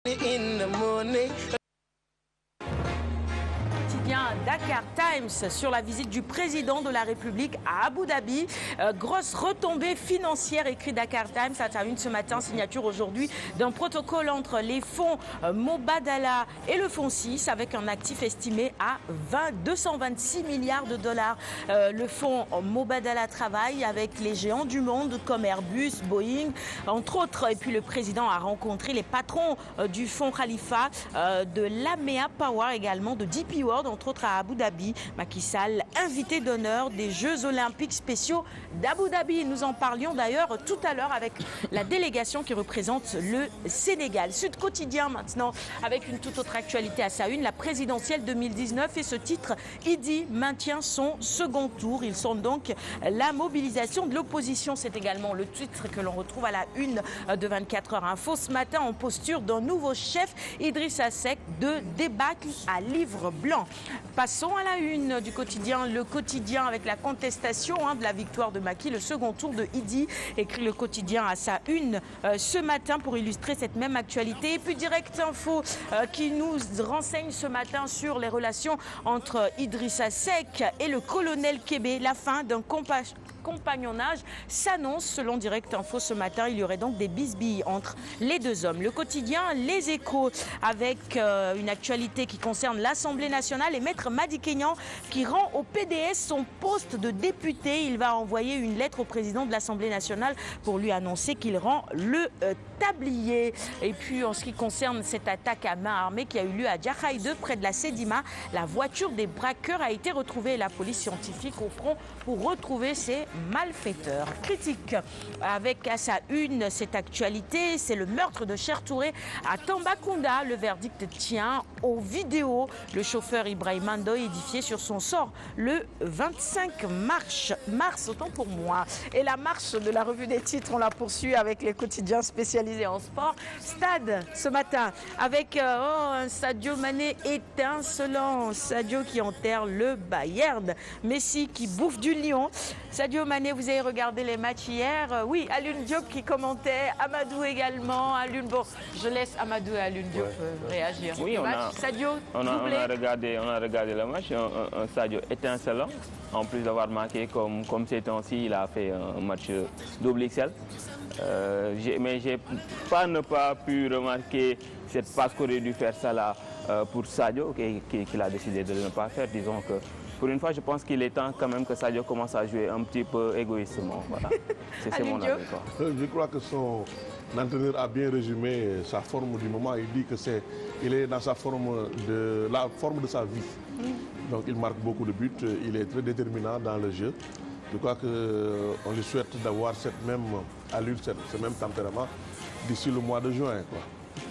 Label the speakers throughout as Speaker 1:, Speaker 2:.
Speaker 1: in the morning.
Speaker 2: Dakar Times sur la visite du président de la République à Abu Dhabi. Grosse retombée financière, écrit Dakar Times à une ce matin. Signature aujourd'hui d'un protocole entre les fonds Mobadala et le fonds 6 avec un actif estimé à 226 milliards de dollars. Le fonds Mobadala travaille avec les géants du monde comme Airbus, Boeing, entre autres. Et puis le président a rencontré les patrons du fonds Khalifa, de l'Amea Power également, de DP World, entre autres à Abu Dhabi. Macky Sall, invité d'honneur des Jeux Olympiques spéciaux d'Abu Dhabi. Nous en parlions d'ailleurs tout à l'heure avec la délégation qui représente le Sénégal. Sud Quotidien maintenant, avec une toute autre actualité à sa une, la présidentielle 2019 et ce titre, Idi maintient son second tour. Ils sont donc la mobilisation de l'opposition. C'est également le titre que l'on retrouve à la une de 24 heures info. Ce matin, en posture d'un nouveau chef, Idrissa Seck, de débâcle à livre blanc. Passons à la une du quotidien, le quotidien avec la contestation de la victoire de Macky, le second tour de Idi, écrit le quotidien à sa une ce matin pour illustrer cette même actualité. Et puis Direct Info qui nous renseigne ce matin sur les relations entre Idrissa Seck et le colonel Kébé. La fin d'un compagnonnage s'annonce selon Direct Info ce matin. Il y aurait donc des bisbilles entre les deux hommes. Le quotidien Les Échos avec une actualité qui concerne l'Assemblée nationale et Maître Madi Kenya qui rend au PDS son poste de député. Il va envoyer une lettre au président de l'Assemblée nationale pour lui annoncer qu'il rend le tablier. Et puis en ce qui concerne cette attaque à main armée qui a eu lieu à Djahaï 2 près de la Sedima, la voiture des braqueurs a été retrouvée et la police scientifique au front pour retrouver ces malfaiteurs. Critique avec à sa une cette actualité, c'est le meurtre de Cher Touré à Tambacounda. Le verdict tient aux vidéos. Le chauffeur Ibrahim Ndoye édifié sur son sort le 25 mars, autant pour moi. Et la marche de la revue des titres, on la poursuit avec les quotidiens spécialisés en sport. Stade ce matin avec un Sadio Mané étincelant. Sadio qui enterre le Bayern. Messi qui bouffe du lion. Sadio Mané, vous avez regardé les matchs hier. Oui, Alioune Diop qui commentait, Amadou également. Alioune, bon, je laisse Amadou et Alioune Diop réagir.
Speaker 3: Oui,
Speaker 2: Sadio,
Speaker 3: on a regardé le match, un Sadio étincelant. En plus d'avoir marqué comme ces temps-ci, il a fait un match double XL. Mais j'ai pas pu remarquer cette passe qu'aurait dû faire Salah pour Sadio, qu'il a décidé de ne pas faire. Disons que pour une fois, je pense qu'il est temps quand même que Sadio commence à jouer un petit peu égoïstement. Voilà. C'est mon avis.
Speaker 4: Je crois que son entraîneur a bien résumé sa forme du moment. Il dit que il est dans la forme de sa vie. Donc il marque beaucoup de buts. Il est très déterminant dans le jeu. Je crois qu'on lui souhaite d'avoir cette même allure, ce même tempérament d'ici le mois de juin, quoi.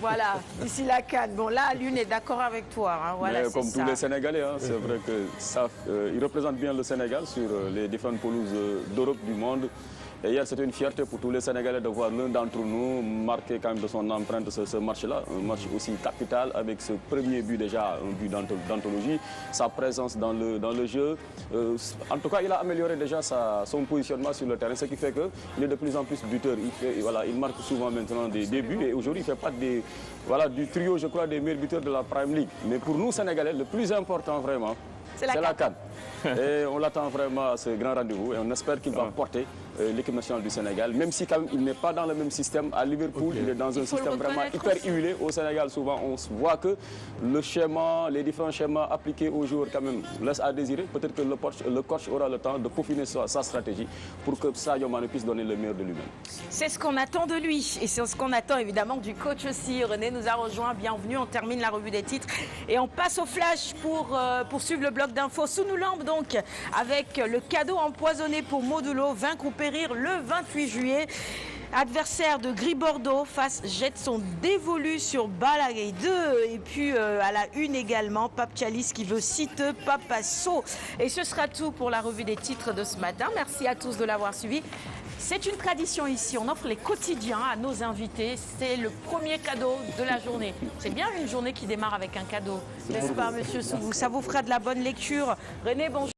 Speaker 2: Voilà, d'ici la CAN. Bon, là, Alioune est d'accord avec toi. Voilà,
Speaker 5: mais comme tous les Sénégalais, c'est vrai qu'il représente bien le Sénégal sur les différentes pelouses d'Europe, du monde. Et hier, c'était une fierté pour tous les Sénégalais de voir l'un d'entre nous marquer quand même de son empreinte ce match-là. Un match aussi capital avec ce premier but déjà, un but d'anthologie. Sa présence dans le jeu. En tout cas, il a amélioré déjà son positionnement sur le terrain, ce qui fait qu'il est de plus en plus buteur. Il marque souvent maintenant des buts et aujourd'hui, il fait pas du trio, je crois, des meilleurs buteurs de la Prime League. Mais pour nous, Sénégalais, le plus important vraiment, c'est la CAN. Et on l'attend vraiment à ce grand rendez-vous et on espère qu'il va porter l'équipe nationale du Sénégal, même si quand même il n'est pas dans le même système. À Liverpool, il est dans un système vraiment hyper huilé. Au Sénégal, souvent, on voit que les différents schémas appliqués aux joueurs quand même laissent à désirer. Peut-être que le coach aura le temps de peaufiner sa stratégie pour que Sadio Mané puisse donner le meilleur de lui-même.
Speaker 2: C'est ce qu'on attend de lui et c'est ce qu'on attend évidemment du coach aussi. René nous a rejoint, bienvenue. On termine la revue des titres et on passe au flash pour poursuivre le bloc d'infos. Sous nous lampe donc avec le cadeau empoisonné pour Modulo, vaincre ou périr le 28 juillet. Adversaire de Gris Bordeaux, jette son dévolu sur Balaguer 2. Et puis à la une également, Pape Thialis qui veut citer Papasso. Et ce sera tout pour la revue des titres de ce matin. Merci à tous de l'avoir suivi. C'est une tradition ici, on offre les quotidiens à nos invités. C'est le premier cadeau de la journée. C'est bien une journée qui démarre avec un cadeau, n'est-ce pas, monsieur Soubou? Ça vous fera de la bonne lecture. René, bonjour.